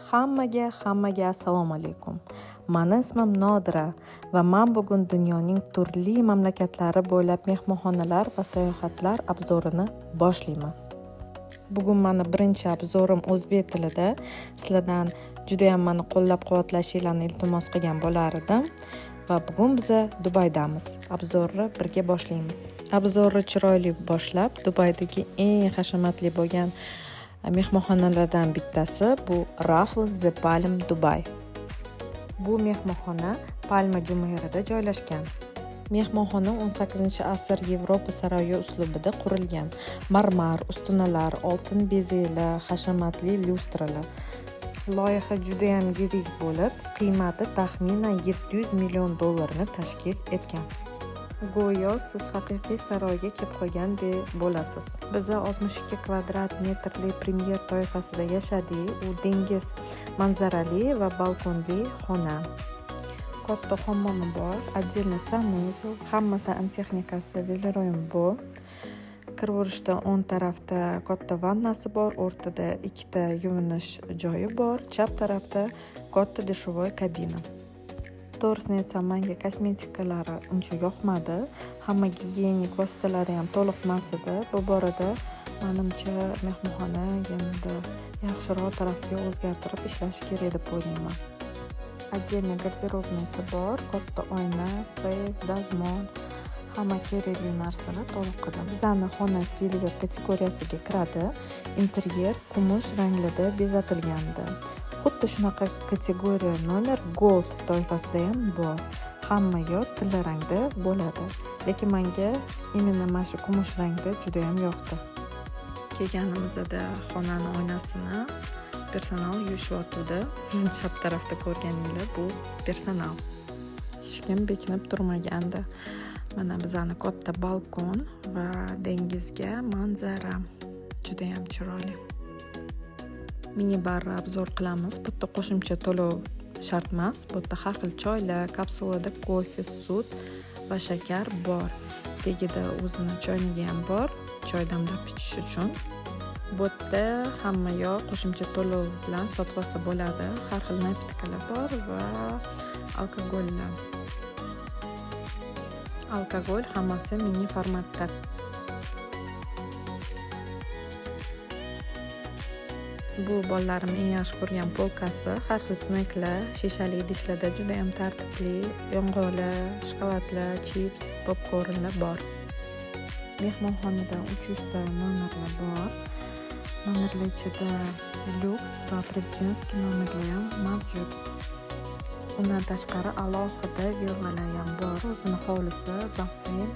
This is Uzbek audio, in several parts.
Hammaga assalomu alaykum. Mani ismim Nodira va men bugun dunyoning turli mamlakatlari bo'ylab mehmonxonalar va sayohatlar obzorini boshlayman. Bugun meni birinchi obzorim o'zbek tilida. Sizlardan juda ham meni qo'llab-quvvatlashinglarni iltimos qilgan bo'lar edim. Va bugun biz Dubaydamiz. Obzorni birga boshlaymiz. Obzorni chiroyli boshlab, Dubaydagi eng hashamatli bo'lgan mehmonxonalardan bittasi bu Raffles The Palm Dubai. Bu mehmonxona Palma Jumeirada joylashgan. Mehmonxona 18-asr Yevropa saroyi uslubida qurilgan. Marmar, ustunalar, oltin bezaklar, hashamatli lyustralar. Loyiha juda ham yirik bo'lib, qiymati taxminan $700 million tashkil etgan. Go'yo siz haqiqiy saroyga kelib qolgandek bo'lasiz. Biz 62 kvadrat metrli premyer toifasida yashadik. U dengiz manzarali va balkonli xona. Katta hammomi bor, отдельный sanuzel, hamma santexnikasi velo'ro'yim bor. Kiraverishda o'ng tarafda katta vannasi bor, o'rtada ikkita yuvinish joyi bor, chap tarafda katta dushovoy kabina. To'g'risini aytsam, menga kosmetikalari uncha yoqmadi. Hamma gigiyenik vositalari ham to'liq emas edi. Bu borada menimcha mehmonxona endi yaxshiroq tarafga o'zgartirib ishlash kerak deb o'ylayman. Отдельный garderobnasi bor, katta oyna, seyf, dazmol, hamma kerakli narsalar to'liq. Bizning xona silver kategoriyasiga kiradi. Interyer kumush ranglarda bezatilgandi. Xuddi shunaqa kategoriya nomer gold toifasida ham bor. Hamma yoq tilla rangda bo'ladi. Lekin menga imенно mana shu kumush rangda juda ham yoqdi. Kelganimizda xonani oynasini personal yuvishayotdi. Chap tarafda ko'rganinglar bu personal. Hech kim bekinib turmagandi. Mana bizning katta balkon va dengizga manzara juda ham chiroyli. Mini barra obzor qilamiz. Bu yerda qo'shimcha to'lov shart emas. Bu yerda har xil choylar, kapsulada kofe, sut va shakar bor. Tegida o'zini choynigi ham bor, choy damlab ichish uchun. Bu yerda hamma yoq qo'shimcha to'lov bilan sotib olsa bo'ladi. Har xil napitkalar bor va alkogollar. Alkogol hammasi mini formatda. Bu bolalarim eng yaxshi ko'rgan polkasi, har xil snacklar, shishali idishlarda juda ham tartibli, yong'oqlar, shokoladlar, chips, popkornlar bor. Mehmonxonada 300 ta nomerlar bor. Nomerlar ichida lyuks va prezidentskiy nomerlar ham mavjud. Undan tashqari alohida villalar ham bor. O'zini hovlisi, basseyn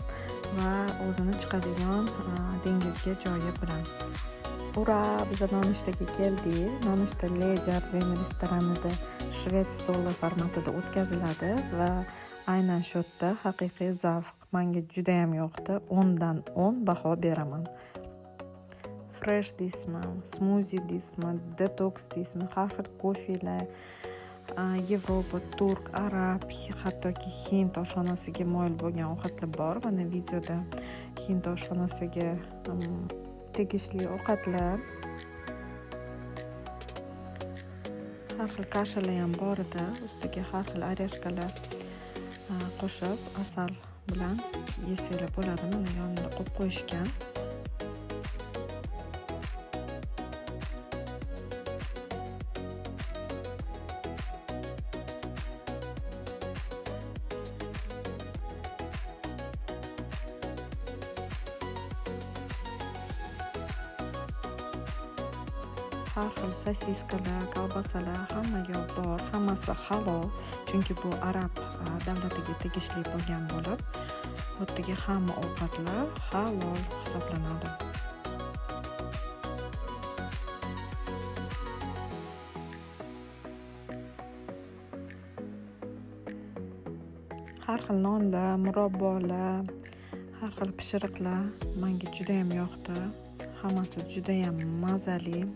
va o'zini chiqadigan dengizga joyi bilan. Ura, biz nonushtaga keldik. Nonushta Le Jardin restoranida shved stoli formatida o'tkaziladi va aynan shu yerda haqiqiy zavq. Menga juda ham yoqdi. 10 dan 10 baho beraman. Fresh deysmi, smoothie deysmi, detox deysmi, har xil kofelar, Yevropa, turk, arab, hattoki hind oshxonasiga moyil bo'lgan ovqatlar bor. Mana videoda hind oshxonasiga tegishli ovqatlar. Har xil kashalar ham bor edi. Ustiga har xil oreshkalar qo'shib asal bilan yesanglar bo'ladi. Mana yonida qo'yib qo'yishgan. Har xil sosiskalar, kolbasalar hamma yoq bor. Hammasi halol, chunki bu arab davlatiga tegishli bo'lgan bo'lib, bu yerdagi hamma ovqatlar halol hisoblanadi. Har xil nonlar, murabbolar, har xil pishiriqlar menga juda ham yoqdi. Hammasi juda ham mazali.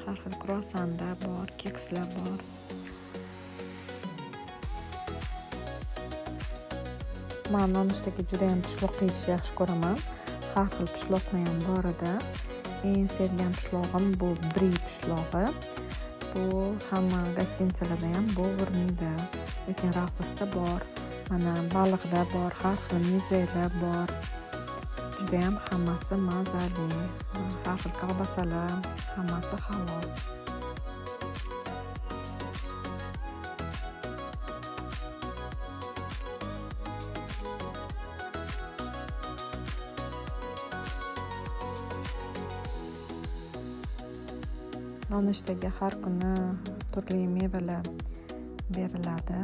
Har xil kruasanlar bor, kekslar bor. Men nonushtaga juda ham pishloq yeyishni yaxshi ko'raman. Har xil pishloqlar ham bor edi. Eng sevgan pishloqim bu bri pishlog'i. bu hamma gostinitsalarda ham bo'g'irniydi, lekin Ralphsda bor. Mana baliqlar bor, har xil mezaylar bor. Judayam hammasi mazali, har xil kolbasalar, hammasi halol. Nonushtaga har kuni turli mevalar beriladi,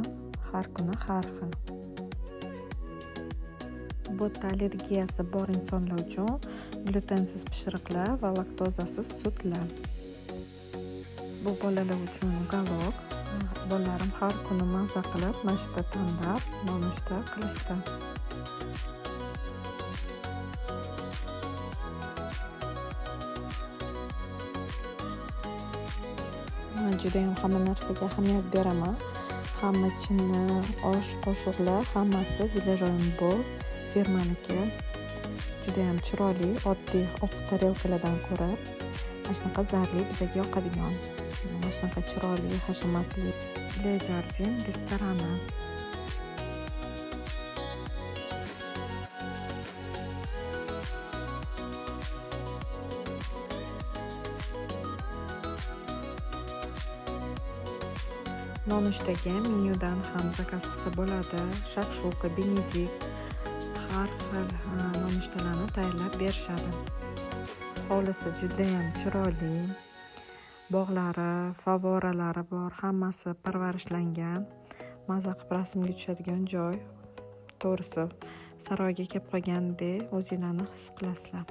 har kuni har xil. Botda allergiyasi bor insonlar uchun glutensiz pishiriqlar va laktozasiz sutlar. Bu bolalar uchun galok. Bolalarim har kuni maza qilib, mana shu tanlab nonushta qilishdi. Judayam hamma narsaga ahamiyat beraman. Hamma chinni, osh, qo'shiqlar hammasi Vileroy Bowl firmaniki. Judayam chiroyli, oddiy oq tarelkalardan ko'ra mana shunaqa zarli bizga yoqadigan. Mana shunaqa chiroyli, hashamatli Le Jardin restorani. Nonushtaga menyudan ham zakaz qilsa bo'ladi. Shakshuka, benedikt, har xil nonushtalarni tayyorlab berishadi. Hovlisi judayam chiroyli. Bog'lari, favoralari bor, hammasi parvarishlangan. Maza qilib rasmga tushadigan joy. To'g'risi, saroyga kelib qolgandek o'zinglarni his qilasizlar.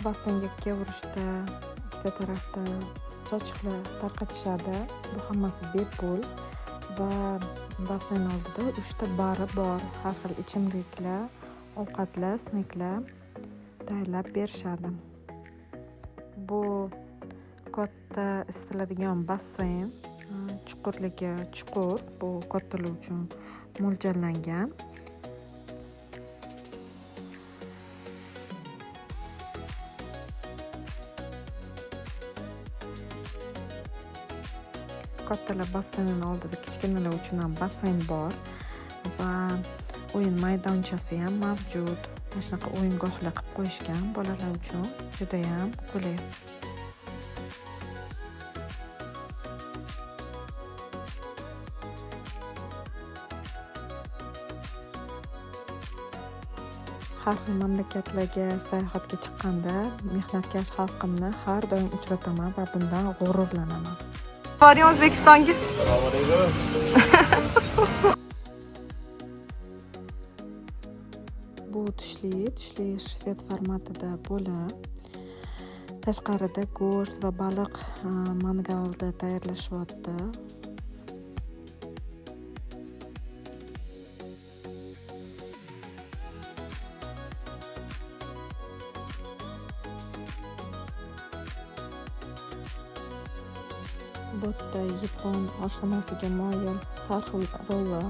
Bassenga kelishda ikkita tarafda sochiqlar tarqatishadi. Bu hammasi bepul va basseyn oldida 3 ta bari bor. Har xil ichimliklar, ovqatlar, snacklar tayyorlab berishadi. Bu katta isitiladigan basseyn, chuqurligi chuqur, bu kattalar uchun mo'ljallangan. Kattalar basseyn oldida kichkinalar uchun ham basseyn bor va o'yin maydonchasi ham mavjud. Mana shunaqa o'yingohlar qilib qo'yishgan bolalar uchun, juda ham qulay. Har xil mamlakatlarga sayohatga chiqqanda mehnatkash xalqimni har doim uchrataman va bundan g'ururlanaman. Boring O'zbekistonga. Assalomu alaykum. Bu tushli shved formatida bo'lib, tashqarida go'sht va baliq mangalda tayyorlashyapti. Botda yapon oshxonasiga moyil har xil rollar.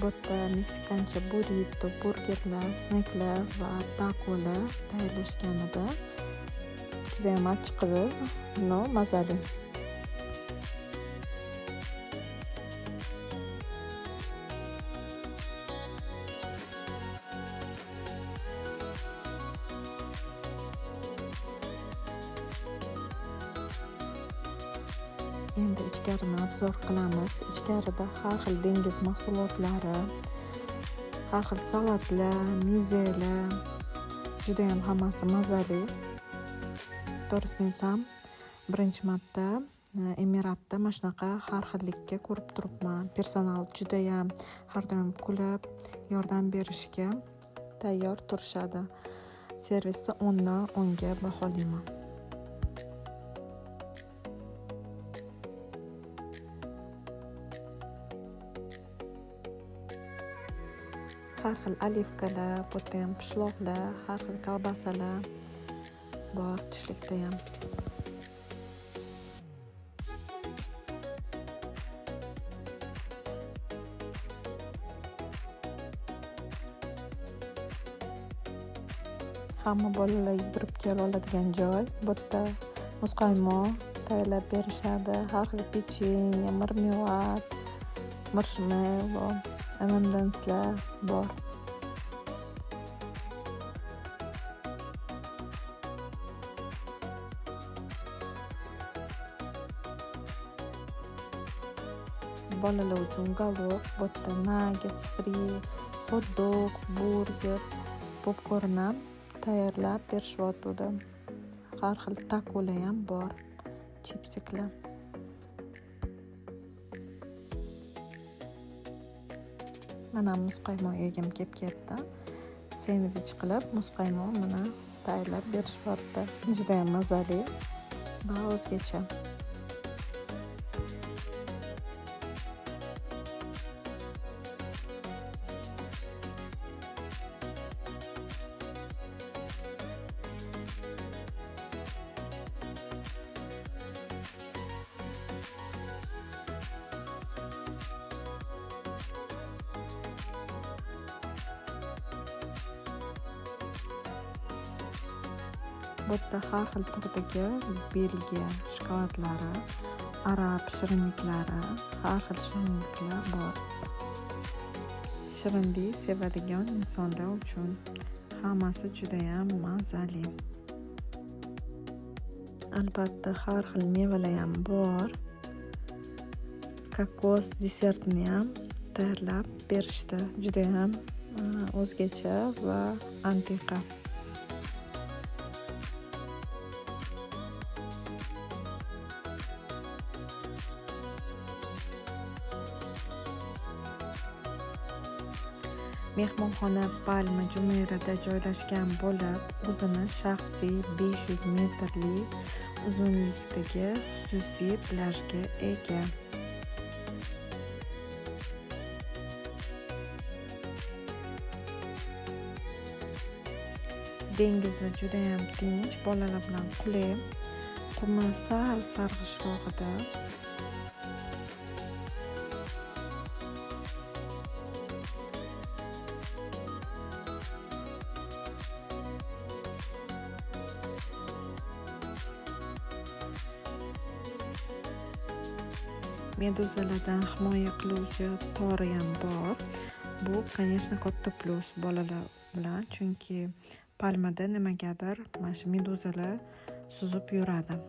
Botda meksikancha burrito, burgerlar, snacklar va takolar tayyorlashganida juda ham achchiqli, mazali. Endi ichkarini obzor qilamiz. Ichkarida har xil dengiz mahsulotlari, har xil salatlar, mizelar judayam hammasi mazali. To'g'risini aytsam, birinchi marta Emiratda mana shunaqa har xillikka ko'rib turibman. Personal judayam har doim kulib, yordam berishga tayyor turishadi. Servisni 10 dan 10 ga baholayman. Har xil olivkalar, potom pishloqlar, har xil kolbasalar bor tushlikda ham. Hamma bolalar yugurib kela oladigan joy. Bu yerda muzqaymoq tayyorlab berishadi. Har xil pechenye, marmelad, marshmallow, M&M'slar bor. Bolalar uchun galop, bu yerda nuggets, fri, hot dog, burger, popkorn ham tayyorlab berishyapti. Har xil takolar ham bor, chipsiklar. Mana muzqaymoq yegim kelib ketdi. Sendvich qilib muzqaymoq mana tayyorlab berishyapti. Juda ham mazali va o'zgacha. Bu yerda har xil turdagi Belgiya shokoladlari, arab shirinliklari, har xil shirinliklar bor. Shirinlik sevadigan insonlar uchun hammasi juda ham mazali. Albatta har xil mevalar ham bor. Kokos desertini ham tayyorlab berishdi. Juda ham o'zgacha va antiqa. Mehmonxona Palma Jumeirada joylashgan bo'lib, o'zini shaxsiy 500 metrlik uzunlikdagi xususiy plyajga ega. Dengizi juda ham tinch, bolalar bilan qulay. Qumi sal sarg'ishroqida. Meduzalardan himoya qiluvchi tori ham bor. Bu, конечно, katta plus bolalar bilan, chunki Palmada nimagadir mana shu meduzalar suzib yuradi.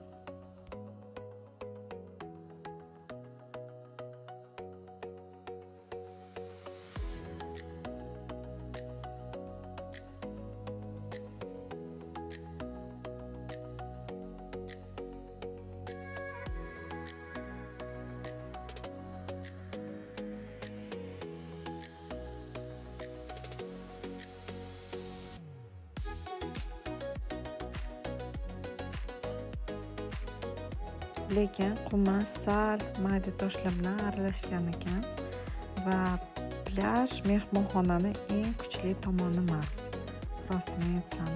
Lekin qumi sal mayda toshlar bilan aralashgan ekan va plyaj mehmonxonani eng kuchli tomoni emas, rostini aytsam.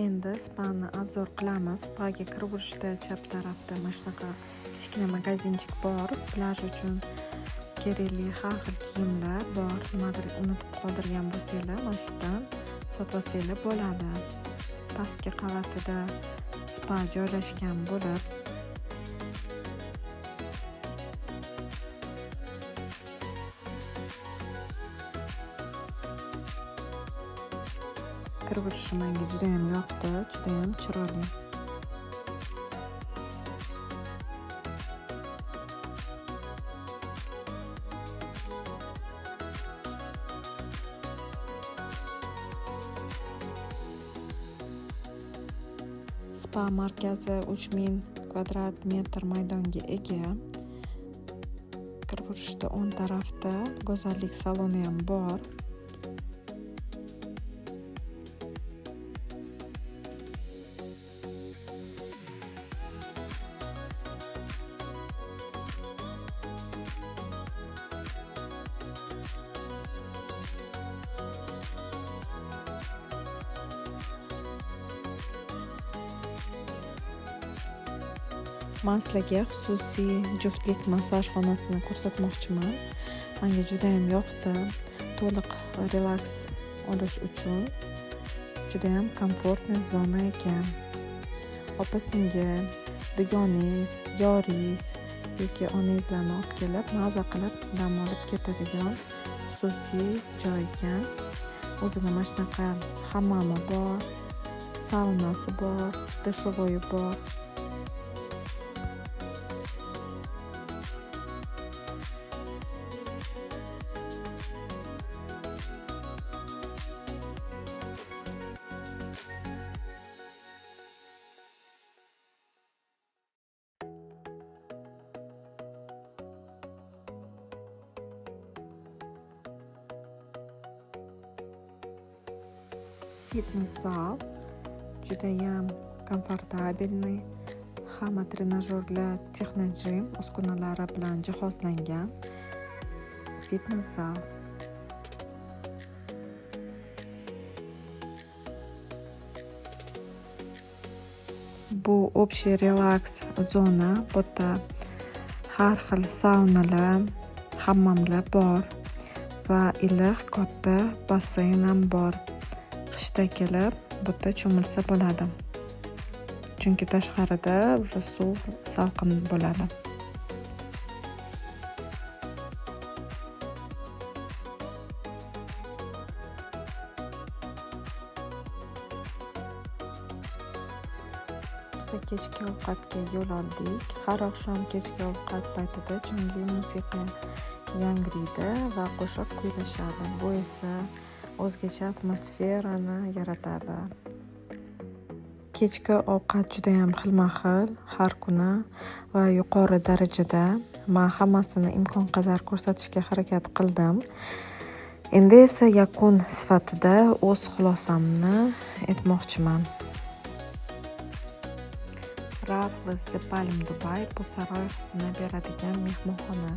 Endi spani obzor qilamiz. Spaga kiraverishda chap tarafda mana shunaqa kichkina magazinchik bor. Plyaj uchun kerakli har xil kiyimlar bor. Nimadir unutib qoldirgan bo'lsanglar, mana shu yerdan sotib olsanglar bo'ladi. Pastki qavatida spa joylashgan bo'lib, kirvirishi menga juda ham yoqdi, juda ham chiroyli. Spa markazi 3000 kvadrat metr maydonga ega. Kirvirishda o'ng tarafda go'zallik saloni ham bor. Men sizlarga xususiy juftlik massaj xonasini ko'rsatmoqchiman. Menga juda ham yoqdi. To'liq relaks olish uchun juda ham komfortniy zona ekan. Opa-singil, dugonangiz, yoringiz yoki onangizlarni olib kelib, maza qilib dam olib ketadigan xususiy joy ekan. O'zida mana shunaqa hammami bor, saunasi bor, dushovoyi bor. Fitness zal juda ham komfortabilniy. Hamma trenajyorlar texnogym uskunalari bilan jihozlangan fitness zal. Bu общий relaks zona. Bu yerda har xil saunalar, hammomlar bor va iliq katta basseyn ham bor. Qishda kelib bu yerda cho'milsa bo'ladi. Chunki tashqarida o'sha suv salqin bo'ladi. Biz kechki ovqatga yo'l oldik. Har oqshom kechki ovqat paytida jonli musiqa yangraydi va qo'shiq kuylashadi. Bu esa o'zgacha atmosferani yaratadi. Kechki ovqat juda ham xilma-xil har kuni va yuqori darajada. Men hammasini imkon qadar ko'rsatishga harakat qildim. Endi esa yakun sifatida o'z xulosamni aytmoqchiman. Raffles The Palm Dubai bu saroy hissini beradigan mehmonxona.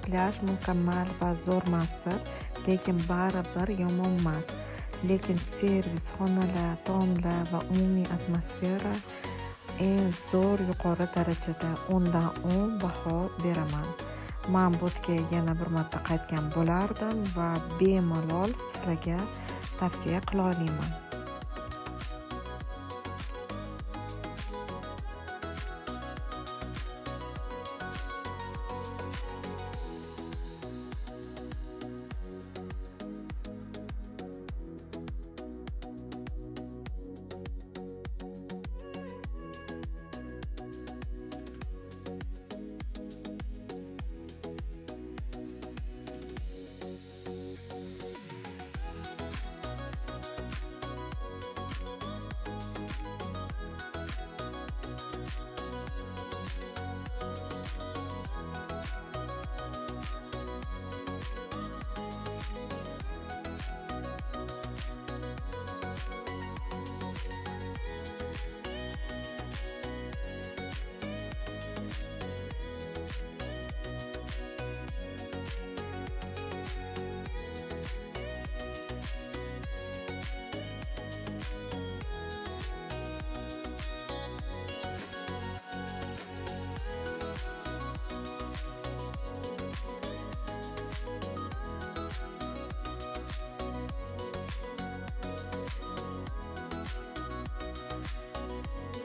Plyaj mukammal va zo'rmasdir, lekin baribir yomon emas. Lekin servis, xonalar, taomlar va umumiy atmosfera eng zo'r yuqori darajada. 10 dan 10 baho beraman. Men bu yerga yana bir marta qaytgan bo'lardim va bemalol sizlarga tavsiya qila olaman.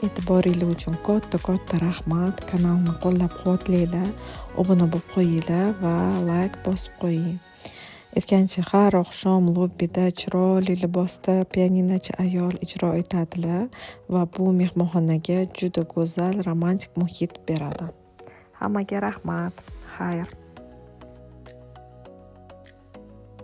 E'tiboringlar uchun katta rahmat. Kanalni qo'llab-quvvatlanglar, obuna bo'lib qo'yinglar va layk bosib qo'ying. Aytgancha har oqshom lobbida chiroyli libosda pianinochi ayol ijro etadilar va bu mehmonxonaga juda go'zal romantik muhit beradi. Hammaga rahmat. Xayr.